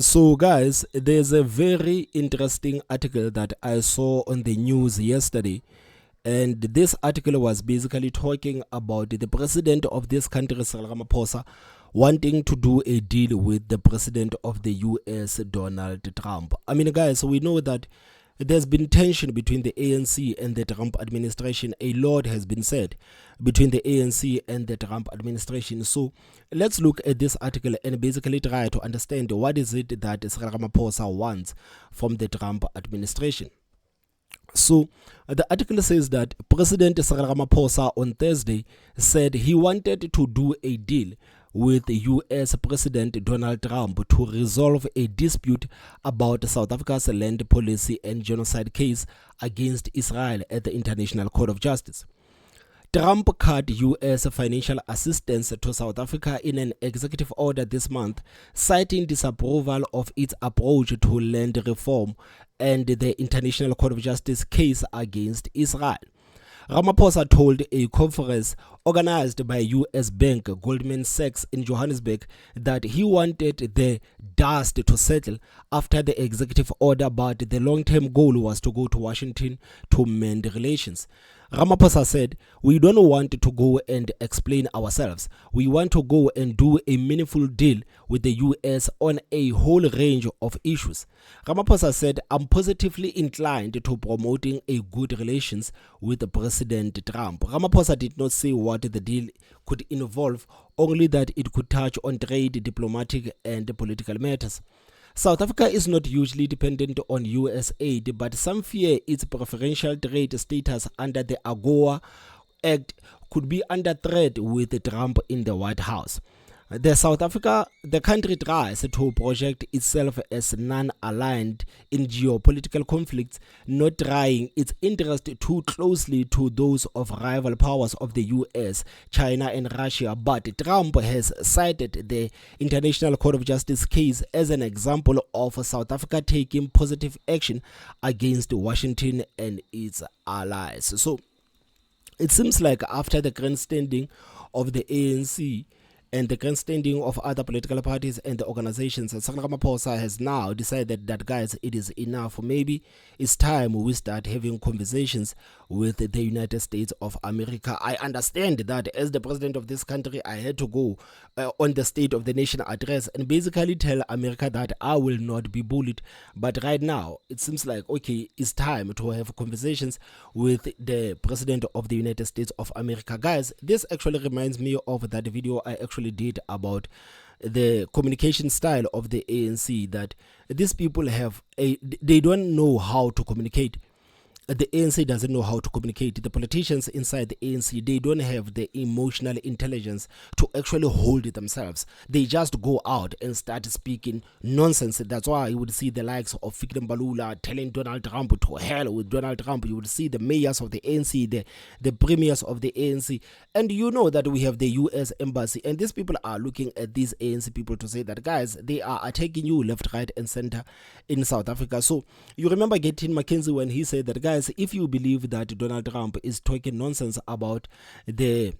So, guys, there's a very interesting article that I saw on the news yesterday. And this article was basically talking about the president of this country, Israel Ramaphosa, wanting to do a deal with the president of the US, Donald Trump. I mean, guys, we know that there's been tension between the ANC and the Trump administration. A lot has been said between the ANC and the Trump administration. So let's look at this article and basically try to understand what is it that Israel Ramaphosa wants from the Trump administration. So the article says that President Israel Ramaphosa on Thursday said he wanted to do a deal with US President Donald Trump to resolve a dispute about South Africa's land policy and genocide case against Israel at the International Court of Justice. Trump cut U.S. financial assistance to South Africa in an executive order this month, citing disapproval of its approach to land reform and the International Court of Justice case against Israel. Ramaphosa told a conference organized by U.S. bank Goldman Sachs in Johannesburg that he wanted the dust to settle after the executive order, but the long-term goal was to go to Washington to mend relations. Ramaphosa said, "We don't want to go and explain ourselves. We want to go and do a meaningful deal with the US on a whole range of issues." Ramaphosa said, "I'm positively inclined to promoting a good relations with President Trump." Ramaphosa did not say what the deal could involve, only that it could touch on trade, diplomatic and political matters. South Africa is not usually dependent on US aid, but some fear its preferential trade status under the AGOA Act could be under threat with Trump in the White House. The country tries to project itself as non-aligned in geopolitical conflicts, not trying its interest too closely to those of rival powers of the US, China and Russia, but Trump has cited the International Court of Justice case as an example of South Africa taking positive action against Washington and its allies. So it seems like after the grandstanding of the ANC and the grandstanding of other political parties and the organizations, Cyril Ramaphosa has now decided that, guys, it is enough. Maybe it's time we start having conversations with the United States of America. I understand that as the president of this country, I had to go on the State of the Nation address and basically tell America that I will not be bullied. But right now, it seems like, okay, it's time to have conversations with the president of the United States of America. Guys, this actually reminds me of that video I actually did about the communication style of the ANC, that these people they don't know how to communicate. The ANC doesn't know how to communicate. The politicians inside the ANC, they don't have the emotional intelligence to actually hold it themselves. They just go out and start speaking nonsense. That's why you would see the likes of Fikri Mbalula telling Donald Trump to hell with Donald Trump. You would see the mayors of the ANC, the premiers of the ANC. And you know that we have the US embassy. And these people are looking at these ANC people to say that, guys, they are attacking you left, right, and center in South Africa. So you remember Gettin McKenzie when he said that, guys, if you believe that Donald Trump is talking nonsense about the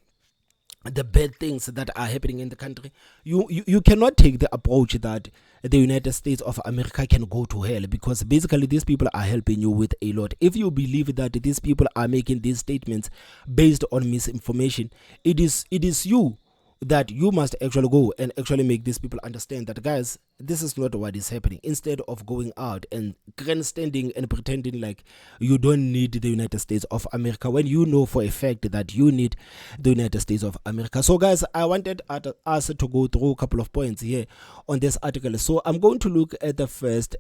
bad things that are happening in the country, you cannot take the approach that the United States of America can go to hell, because basically these people are helping you with a lot. If you believe that these people are making these statements based on misinformation, it is you that you must actually go and actually make these people understand that, guys, this is not what is happening, instead of going out and grandstanding and pretending like you don't need the United States of America when you know for a fact that you need the United States of America. So, guys, I wanted us to go through a couple of points here on this article. So I'm going to look at the first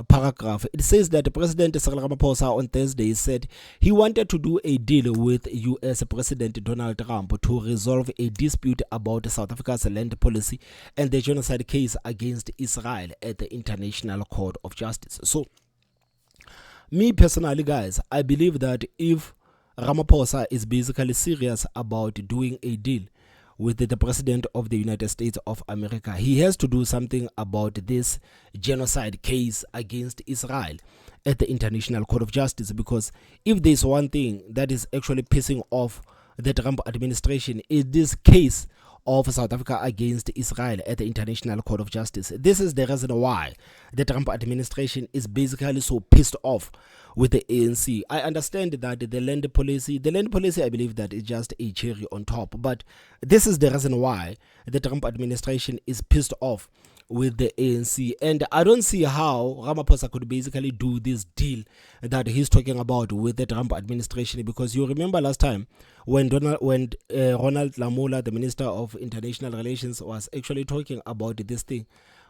paragraph. It says that President Cyril Ramaphosa on Thursday said he wanted to do a deal with US President Donald Trump to resolve a dispute about South Africa's land policy and the genocide case against Israel at the International Court of Justice. So, me personally, guys, I believe that if Ramaphosa is basically serious about doing a deal with the president of the United States of America, he has to do something about this genocide case against Israel at the International Court of Justice. Because if there's one thing that is actually pissing off the Trump administration, is this case of South Africa against Israel at the International Court of Justice. This is the reason why the Trump administration is basically so pissed off with the ANC. I understand that the land policy, I believe that is just a cherry on top, but this is the reason why the Trump administration is pissed off with the ANC, and I don't see how Ramaphosa could basically do this deal that he's talking about with the Trump administration, because you remember last time when Ronald Lamola, the Minister of International Relations, was actually talking about this thing.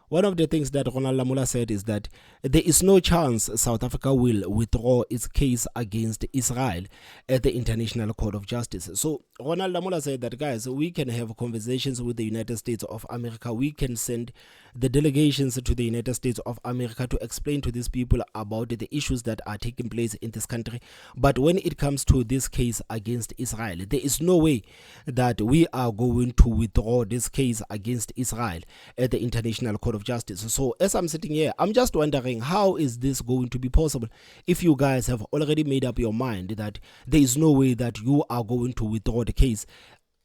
One of the things that Ronald Lamola said is that there is no chance South Africa will withdraw its case against Israel at the International Court of Justice. So Ronald Lamola said that, guys, we can have conversations with the United States of America. We can send the delegations to the United States of America to explain to these people about the issues that are taking place in this country. But when it comes to this case against Israel, there is no way that we are going to withdraw this case against Israel at the International Court of Justice. So as I'm sitting here, I'm just wondering, how is this going to be possible if you guys have already made up your mind that there is no way that you are going to withdraw the case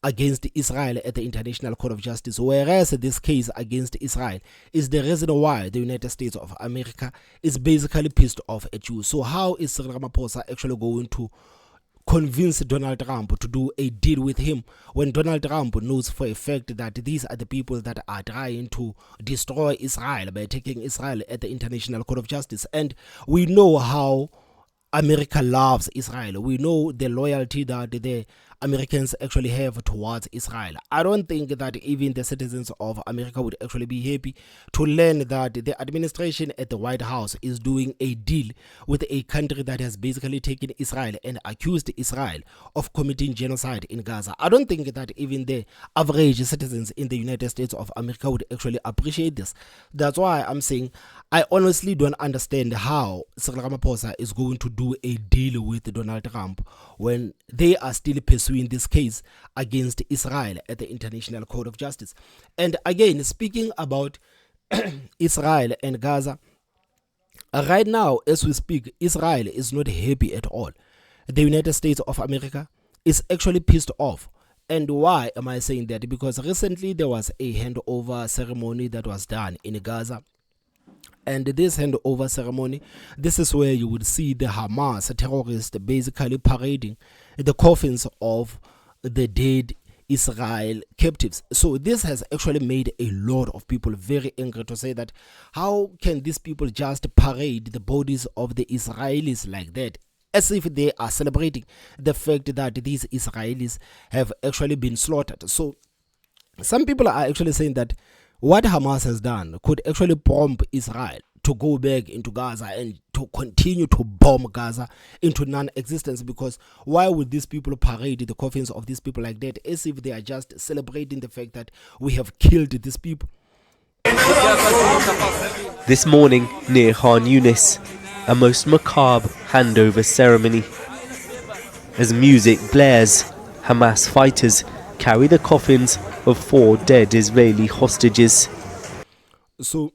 against Israel at the International Court of Justice, whereas this case against Israel is the reason why the United States of America is basically pissed off at you. So how is Cyril Ramaphosa actually going to convince Donald Trump to do a deal with him when Donald Trump knows for a fact that these are the people that are trying to destroy Israel by taking Israel at the International Court of Justice? And we know how America loves Israel. We know the loyalty that the Americans actually have towards Israel. I don't think that even the citizens of America would actually be happy to learn that the administration at the White House is doing a deal with a country that has basically taken Israel and accused Israel of committing genocide in Gaza. I don't think that even the average citizens in the United States of America would actually appreciate this. That's why I'm saying I honestly don't understand how Cyril Ramaphosa is going to do a deal with Donald Trump when they are still pursuing this case against Israel at the International Court of Justice. And again, speaking about Israel and Gaza, right now as we speak, Israel is not happy at all. The United States of America is actually pissed off. And why am I saying that? Because recently there was a handover ceremony that was done in Gaza. And this handover ceremony, this is where you would see the Hamas terrorists basically parading the coffins of the dead Israel captives. So this has actually made a lot of people very angry to say that how can these people just parade the bodies of the Israelis like that, as if they are celebrating the fact that these Israelis have actually been slaughtered. So some people are actually saying that what Hamas has done could actually prompt Israel to go back into Gaza and to continue to bomb Gaza into non-existence, because why would these people parade the coffins of these people like that, as if they are just celebrating the fact that we have killed these people? This morning near Khan Yunis, a most macabre handover ceremony. As music blares, Hamas fighters carry the coffins of 4 dead Israeli hostages. So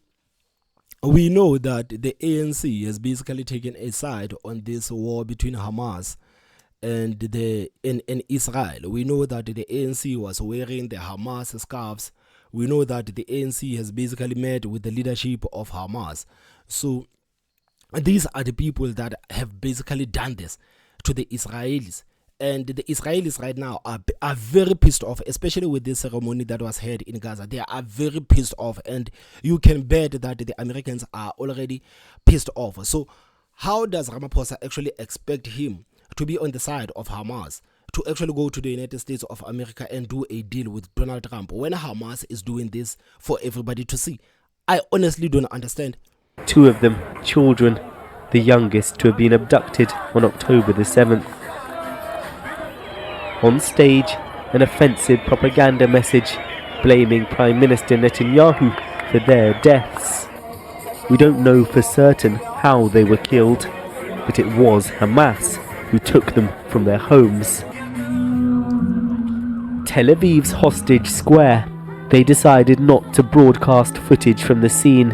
we know that the ANC has basically taken a side on this war between Hamas and in Israel. We know that the ANC was wearing the Hamas scarves. We know that the ANC has basically met with the leadership of Hamas. So these are the people that have basically done this to the Israelis. And the Israelis right now are very pissed off, especially with this ceremony that was held in Gaza. They are very pissed off, and you can bet that the Americans are already pissed off. So how does Ramaphosa actually expect him to be on the side of Hamas, to actually go to the United States of America and do a deal with Donald Trump when Hamas is doing this for everybody to see? I honestly don't understand. 2 of them children, the youngest to have been abducted on October the 7th. On stage, an offensive propaganda message blaming Prime Minister Netanyahu for their deaths. We don't know for certain how they were killed, but it was Hamas who took them from their homes. Tel Aviv's hostage square, they decided not to broadcast footage from the scene.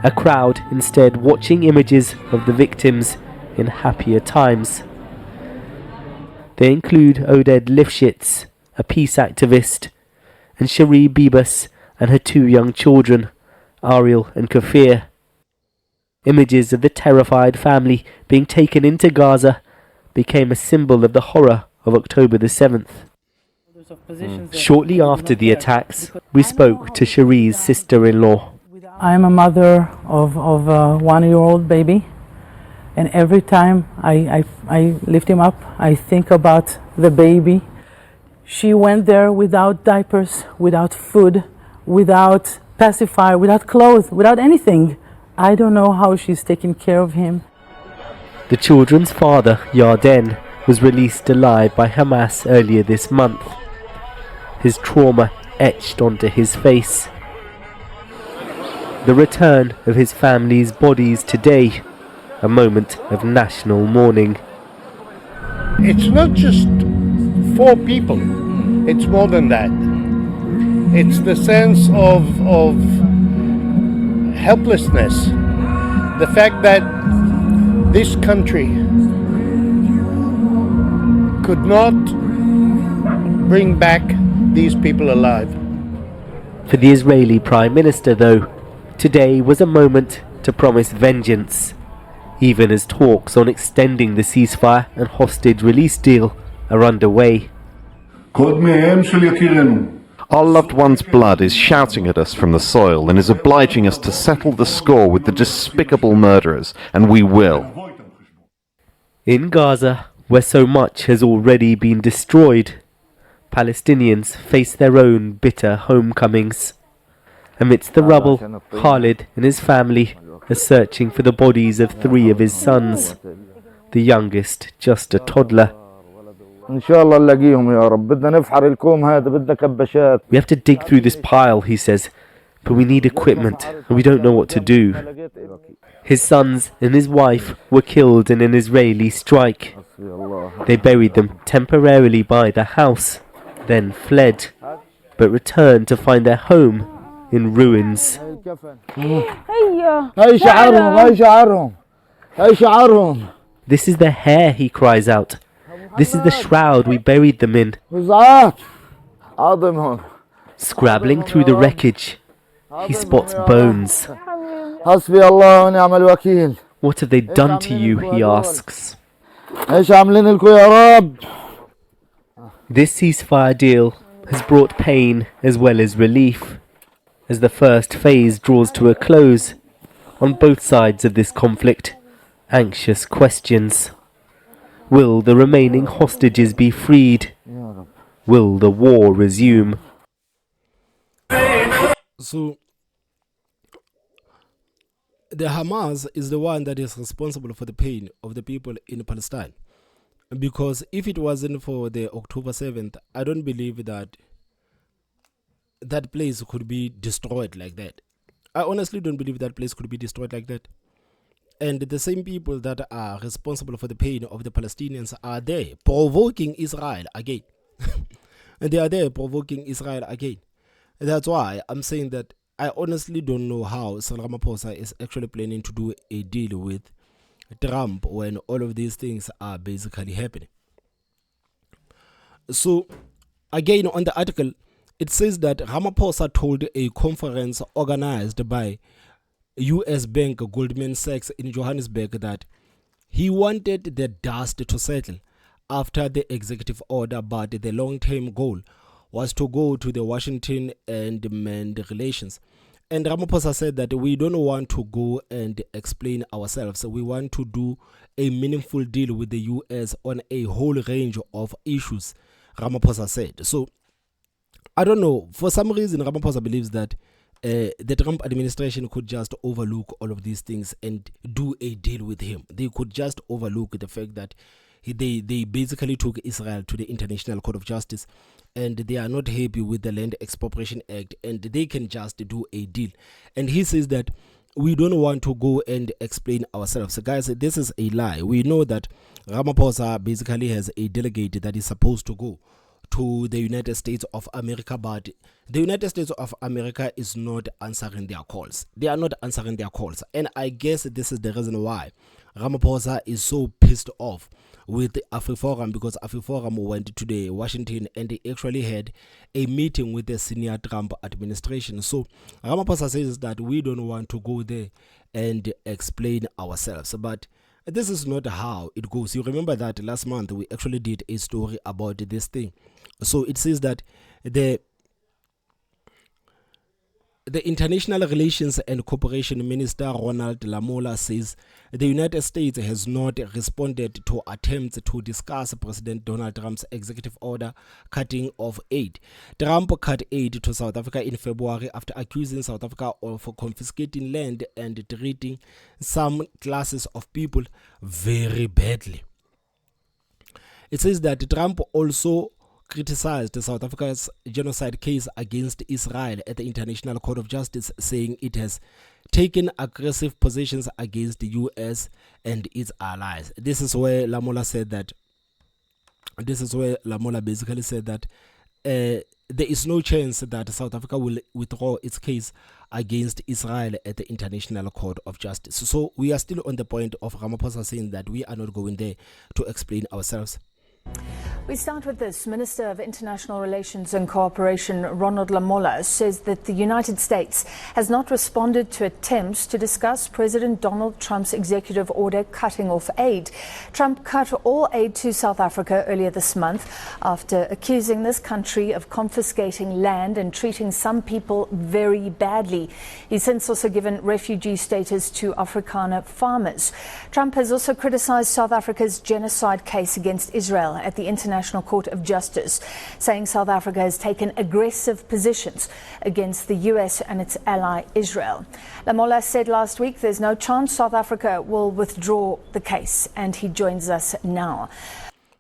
A crowd instead watching images of the victims in happier times. They include Oded Lifshitz, a peace activist, and Cherie Bibas and her 2 young children, Ariel and Kafir. Images of the terrified family being taken into Gaza became a symbol of the horror of October the 7th. Shortly after the attacks, we spoke to Cherie's sister-in-law. I'm a mother of a 1-year-old baby, and every time I lift him up, I think about the baby. She went there without diapers, without food, without pacifier, without clothes, without anything. I don't know how she's taking care of him. The children's father, Yarden, was released alive by Hamas earlier this month. His trauma etched onto his face. The return of his family's bodies today, a moment of national mourning. It's not just 4 people, it's more than that. It's the sense of helplessness, the fact that this country could not bring back these people alive. For the Israeli Prime Minister, though, today was a moment to promise vengeance, even as talks on extending the ceasefire and hostage release deal are underway. Our loved one's blood is shouting at us from the soil and is obliging us to settle the score with the despicable murderers, and we will. In Gaza, where so much has already been destroyed, Palestinians face their own bitter homecomings. Amidst the rubble, Khalid and his family are searching for the bodies of 3 of his sons, the youngest just a toddler. We have to dig through this pile, he says, but we need equipment and we don't know what to do. His sons and his wife were killed in an Israeli strike. They buried them temporarily by the house, then fled, but returned to find their home in ruins. This is their hair, he cries out. This is the shroud we buried them in. Scrabbling through the wreckage, he spots bones. What have they done to you, he asks. This ceasefire deal has brought pain as well as relief. As the first phase draws to a close, on both sides of this conflict, anxious questions. Will the remaining hostages be freed? Will the war resume? So, the Hamas is the one that is responsible for the pain of the people in Palestine. Because if it wasn't for the October 7th, I don't believe that that place could be destroyed like that. I honestly don't believe that place could be destroyed like that. And the same people that are responsible for the pain of the Palestinians are there provoking Israel again. And they are there provoking Israel again. And that's why I'm saying that I honestly don't know how Israel Ramaphosa is actually planning to do a deal with Trump when all of these things are basically happening. So, again, on the article, it says that Ramaphosa told a conference organized by US bank Goldman Sachs in Johannesburg that he wanted the dust to settle after the executive order, but the long-term goal was to go to the Washington and mend relations. And Ramaphosa said that we don't want to go and explain ourselves. We want to do a meaningful deal with the US on a whole range of issues, Ramaphosa said. So, I don't know. For some reason, Ramaphosa believes that the Trump administration could just overlook all of these things and do a deal with him. They could just overlook the fact that they basically took Israel to the International Court of Justice and they are not happy with the Land Expropriation Act and they can just do a deal. And he says that we don't want to go and explain ourselves. So guys, this is a lie. We know that Ramaphosa basically has a delegate that is supposed to go to the United States of America, but the United States of America is not answering their calls. They are not answering their calls. And I guess this is the reason why Ramaphosa is so pissed off with the AfriForum, because AfriForum went to Washington and they actually had a meeting with the senior Trump administration. So Ramaphosa says that we don't want to go there and explain ourselves, but this is not how it goes. You remember that last month we actually did a story about this thing. So it says that the International Relations and Cooperation Minister Ronald Lamola says the United States has not responded to attempts to discuss President Donald Trump's executive order cutting off aid. Trump cut aid to South Africa in February after accusing South Africa of confiscating land and treating some classes of people very badly. It says that Trump also criticized South Africa's genocide case against Israel at the International Court of Justice, saying it has taken aggressive positions against the US and its allies. This is where Lamola basically said that there is no chance that South Africa will withdraw its case against Israel at the International Court of Justice. So we are still on the point of Ramaphosa saying that we are not going there to explain ourselves. We start with this. Minister of International Relations and Cooperation Ronald Lamola says that the United States has not responded to attempts to discuss President Donald Trump's executive order cutting off aid. Trump cut all aid to South Africa earlier this month after accusing this country of confiscating land and treating some people very badly. He's since also given refugee status to Afrikaner farmers. Trump has also criticized South Africa's genocide case against Israel at the International Court of Justice, saying South Africa has taken aggressive positions against the US and its ally Israel. Lamola said last week there's no chance South Africa will withdraw the case, and he joins us now.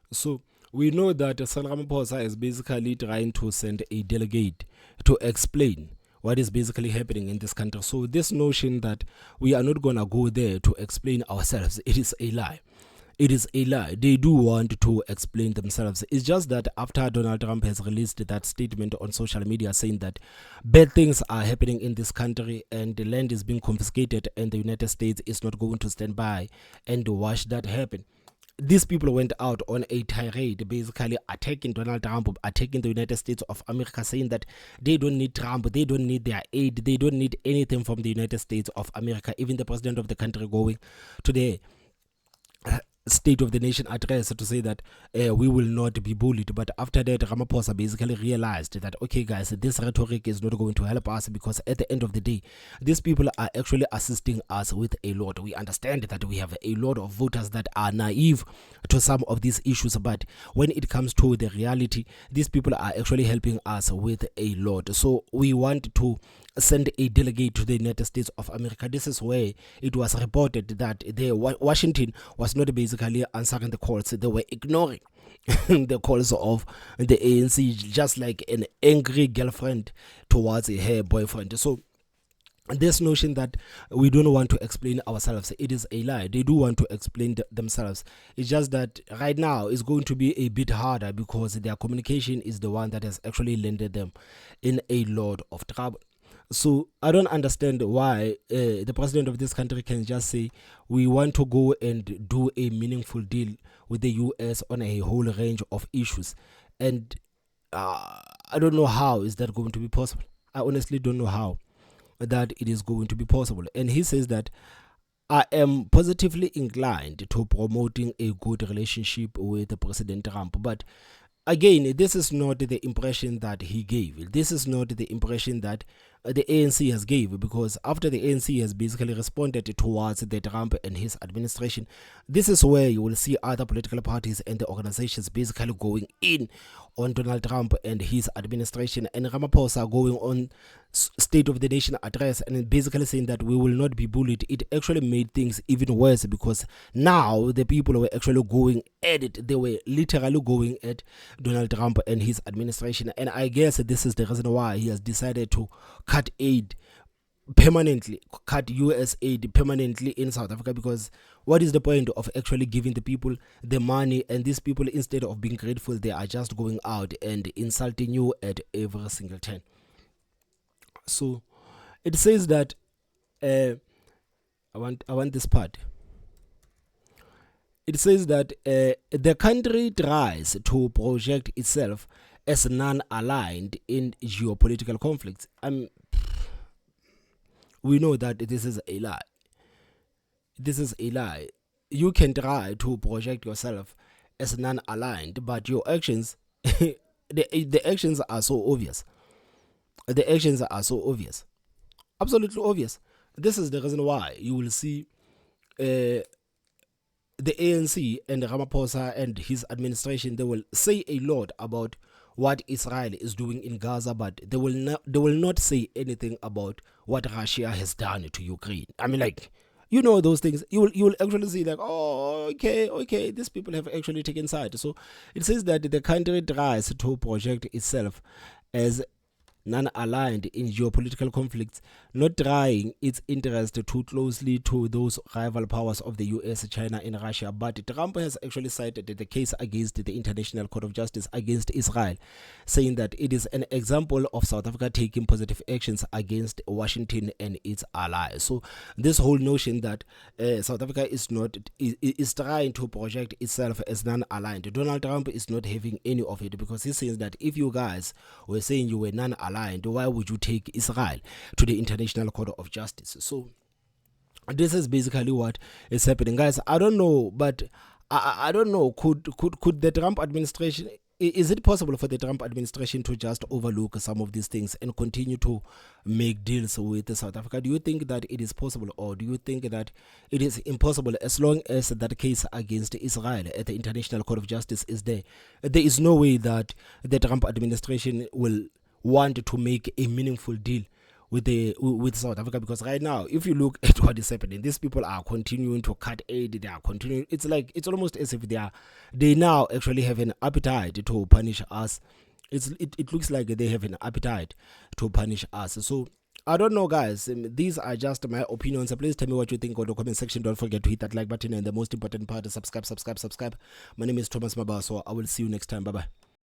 So we know that Cyril Ramaphosa is basically trying to send a delegate to explain what is basically happening in this country. So this notion that we are not going to go there to explain ourselves, it is a lie. It is a lie. They do want to explain themselves. It's just that after Donald Trump has released that statement on social media saying that bad things are happening in this country and the land is being confiscated and the United States is not going to stand by and watch that happen, these people went out on a tirade basically attacking Donald Trump, attacking the United States of America, saying that they don't need Trump, they don't need their aid, they don't need anything from the United States of America. Even the president of the country going to the State of the Nation address to say that we will not be bullied. But after that, Ramaphosa basically realized that, okay guys, this rhetoric is not going to help us, because at the end of the day, these people are actually assisting us with a lot. We understand that we have a lot of voters that are naive to some of these issues, but when it comes to the reality, these people are actually helping us with a lot. So we want to send a delegate to the United States of America. This is where it was reported that Washington was not basically answering the calls. They were ignoring the calls of the ANC, just like an angry girlfriend towards her boyfriend. So this notion that we don't want to explain ourselves, it is a lie. They do want to explain themselves. It's just that right now it's going to be a bit harder because their communication is the one that has actually landed them in a lot of trouble. So I don't understand why the president of this country can just say we want to go and do a meaningful deal with the US on a whole range of issues, and I don't know how is that going to be possible. I honestly don't know how that it is going to be possible. And he says that I am positively inclined to promoting a good relationship with President Trump, but again, this is not the impression that he gave. This is not the impression that the ANC has gave, because after the ANC has basically responded towards the Trump and his administration, this is where you will see other political parties and the organizations basically going in on Donald Trump and his administration, and Ramaphosa going on State of the Nation address and basically saying that we will not be bullied. It actually made things even worse, because now the people were actually going at it. They were literally going at Donald Trump and his administration, and I guess this is the reason why he has decided to cut aid permanently, cut US aid permanently in South Africa, because what is the point of actually giving the people the money, and these people, instead of being grateful, they are just going out and insulting you at every single turn. So it says that I want this part. It says that the country tries to project itself as non-aligned in geopolitical conflicts. We know that this is a lie. This is a lie. You can try to project yourself as non-aligned, but your actions, the actions are so obvious. The actions are so obvious, absolutely obvious. This is the reason why you will see the ANC and Ramaphosa and his administration, they will say a lot about what Israel is doing in Gaza, but they will not say anything about what Russia has done to Ukraine. I mean, like, you know, those things. You will actually see like, oh, okay, these people have actually taken side. So it says that the country tries to project itself as non-aligned in geopolitical conflicts, not trying its interest too closely to those rival powers of the US, China, and Russia. But Trump has actually cited the case against the International Court of Justice against Israel, saying that it is an example of South Africa taking positive actions against Washington and its allies. So this whole notion that South Africa is trying to project itself as non-aligned, Donald Trump is not having any of it, because he says that if you guys were saying you were non-aligned, why would you take Israel to the International Court of Justice? So this is basically what is happening, guys. I don't know, but I don't know. Could the Trump administration? Is it possible for the Trump administration to just overlook some of these things and continue to make deals with South Africa? Do you think that it is possible, or do you think that it is impossible as long as that case against Israel at the International Court of Justice is there? There is no way that the Trump administration will want to make a meaningful deal with South Africa, because right now, if you look at what is happening, these people are continuing to cut aid. They are continuing. It's almost as if they now actually have an appetite to punish us. It looks like they have an appetite to punish us. So I don't know, guys. These are just my opinions. So please tell me what you think on the comment section. Don't forget to hit that like button, and the most important part is subscribe. My name is Thomas Mabaso. I will see you next time. Bye bye.